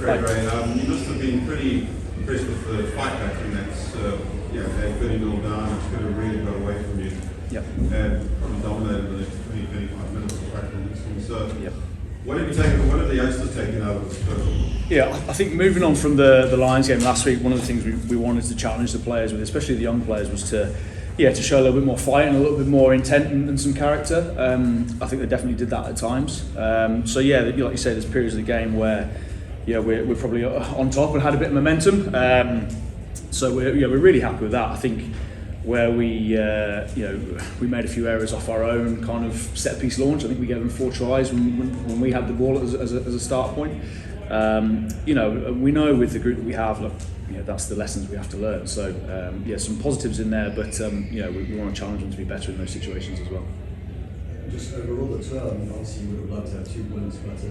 Great, Ray. You must have been pretty impressed with the fight back, and that's they 30-0 down. It's going to really got away from you. Yep. And probably dominated the next 20-25 minutes of practice this thing. So, yep. What have the youngsters taken out of this total? Yeah, I think moving on from the Lions game last week, one of the things we wanted to challenge the players with, especially the young players, was to show a little bit more fight and a little bit more intent and some character. I think they definitely did that at times. So yeah, like you say, there's periods of the game where we're probably on top and had a bit of momentum. So we're really happy with that. I think where we made a few errors off our own kind of set piece launch. I think we gave them 4 tries when we had the ball as a start point. We know with the group that we have, look, that's the lessons we have to learn. So some positives in there, but we want to challenge them to be better in those situations as well. Just overall the tour, obviously you would have loved to have 2 wins, but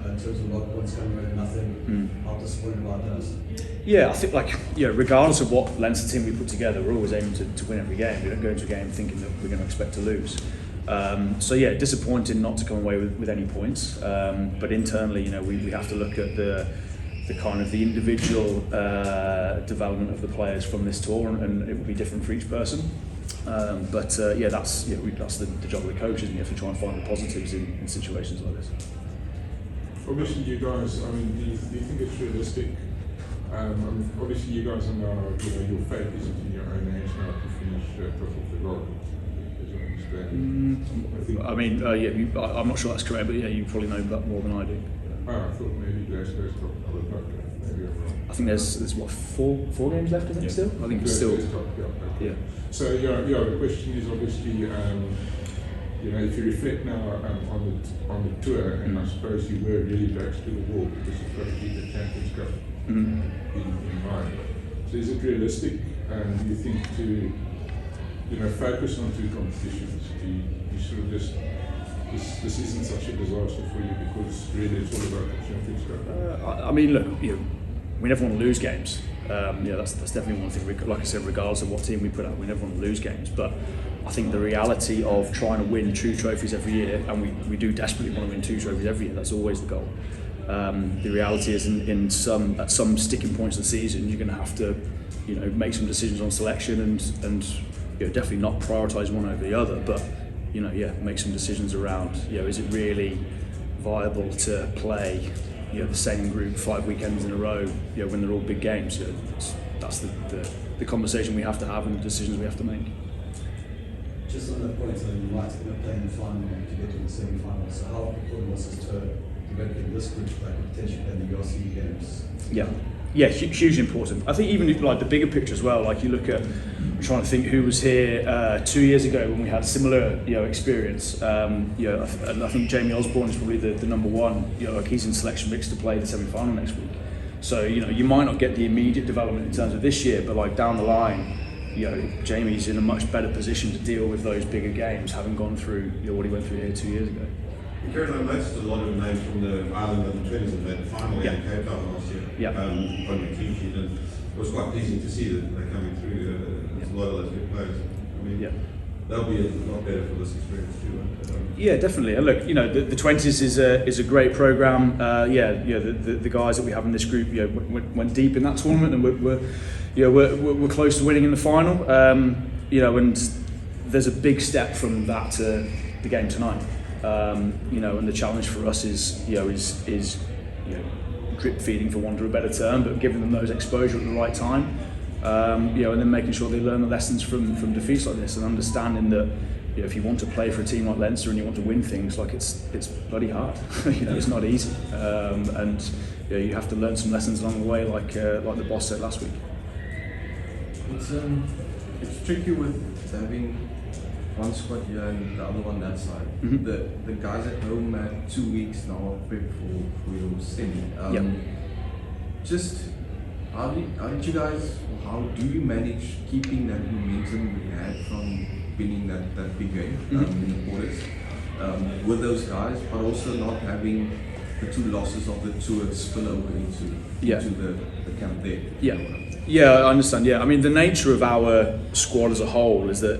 in terms of log points coming with nothing, how disappointed about those? Yeah, I think regardless of what Leinster team we put together, we're always aiming to win every game. We don't go into a game thinking that we're going to expect to lose. Disappointing not to come away with any points. But internally, we have to look at the kind of the individual development of the players from this tour, and it will be different for each person. That's the job of the coaches, and you have to try and find the positives in situations like this. Obviously, you guys. I mean, do you think it's realistic? Obviously, you guys are now. Your fate isn't in your own hands now to finish top of the log. I'm not sure that's correct, but you probably know that more than I do. I thought maybe Glasgow's top. Maybe I'm wrong. I think there's what 4 games left, I think still. I think it's still. Yeah. So the question is obviously. If you reflect now on the tour, and I suppose you were really backs to the wall because you've got to keep the Champions Cup in mind. So is it realistic, do you think, to focus on 2 competitions? Do you sort of just this isn't such a disaster for you because really it's all about the Champions Cup? Look, we never want to lose games. That's definitely one thing. Like I said, regardless of what team we put out, we never want to lose games. But I think the reality of trying to win 2 trophies every year, and we do desperately want to win 2 trophies every year, that's always the goal. The reality is at some sticking points of the season, you're going to have to make some decisions on selection and definitely not prioritise one over the other, but make some decisions around is it really viable to play the same group 5 weekends in a row when they're all big games. That's the conversation we have to have and the decisions we have to make. Just on that point, you might end up playing the final to get to the semi-final. So how important was this to developing this group that could potentially play the URC games? Yeah, hugely important. I think even the bigger picture as well. Like you look at, I'm trying to think who was here 2 years ago when we had similar experience. And I think Jamie Osborne is probably the number one. He's in selection mix to play the semi-final next week. So you might not get the immediate development in terms of this year, but down the line, Jamie's in a much better position to deal with those bigger games, having gone through what he went through here 2 years ago. Kieran, I noticed a lot of names from the Ireland and the Twenties that made the final in Cape Town last year on the team sheet, and it was quite pleasing to see that they're coming through. There's a lot of those good players. They'll be a lot better for this experience too. Yeah, definitely. And look, the 20s is a great program. The guys that we have in this group, went deep in that tournament, and we're close to winning in the final. And there's a big step from that to the game tonight. And the challenge for us is drip feeding, for want of a better term, but giving them those exposure at the right time. And then making sure they learn the lessons from defeats like this, and understanding that if you want to play for a team like Leinster and you want to win things, it's bloody hard. It's not easy, and you have to learn some lessons along the way, like the boss said last week. It's tricky with having one squad here and the other one that side. Mm-hmm. The guys at home had 2 weeks now prep for your semi. Just how did you guys, how do you manage keeping that momentum we had from winning that big game in the quarters with those guys, but also not having the 2 losses of the tour spill over into the camp there? Yeah, I understand. Yeah, I mean, the nature of our squad as a whole is that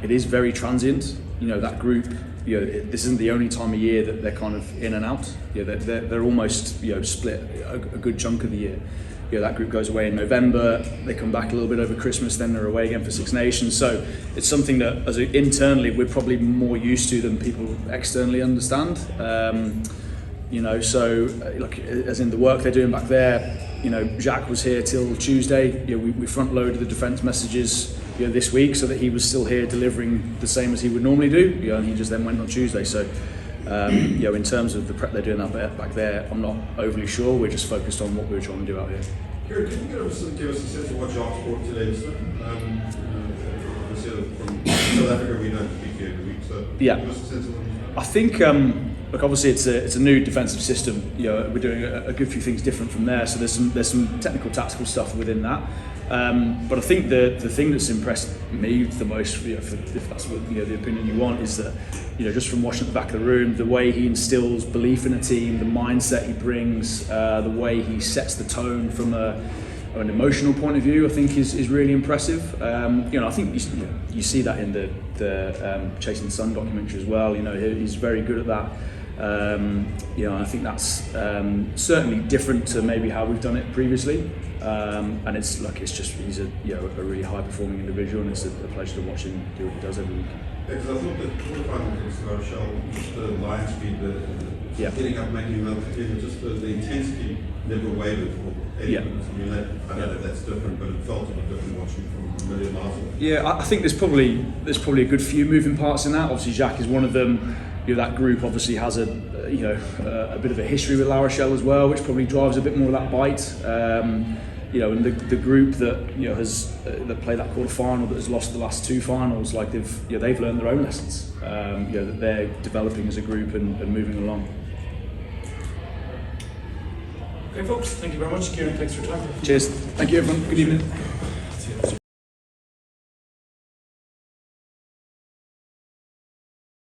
it is very transient. That group this isn't the only time of year that they're kind of in and out. They're almost split a good chunk of the year. That group goes away in November, they come back a little bit over Christmas, then they're away again for Six Nations. So it's something that internally we're probably more used to than people externally understand. So like as in the work they're doing back there, Jacques was here till Tuesday. We front loaded the defence messages this week so that he was still here delivering the same as he would normally do. And he just then went on Tuesday. So in terms of the prep they're doing back there, I'm not overly sure. We're just focused on what we're trying to do out here. Kieran, can you give us a sense of what Jacques brought to Leinster? From South Africa, we don't speak here every week, so give us a sense of what he's done. I think, look, obviously it's a new defensive system. We're doing a good few things different from there. So there's some technical, tactical stuff within that. But I think the thing that's impressed me the most, if that's what the opinion you want, is that just from watching at the back of the room, the way he instills belief in a team, the mindset he brings, the way he sets the tone from an emotional point of view, I think is really impressive. I think you see that in the Chasing the Sun documentary as well. He's very good at that. I think that's certainly different to maybe how we've done it previously. And he's a really high performing individual, and it's a pleasure to watch him do what he does every week. Because I thought that quarterfinal against La Rochelle, just the line speed, getting up, making another just the intensity never wavered for 80 minutes. I mean, I know that's different, but it felt a bit different watching from a million miles away. Yeah, I think there's probably a good few moving parts in that. Obviously, Jacques is one of them. That group obviously has a bit of a history with La Rochelle as well, which probably drives a bit more of that bite. And the group that that played that quarter final, that has lost the last two finals, like they've learned their own lessons. That they're developing as a group and moving along. Okay, folks, thank you very much. Kieran, thanks for your time. Cheers. Thank you, everyone. Good evening.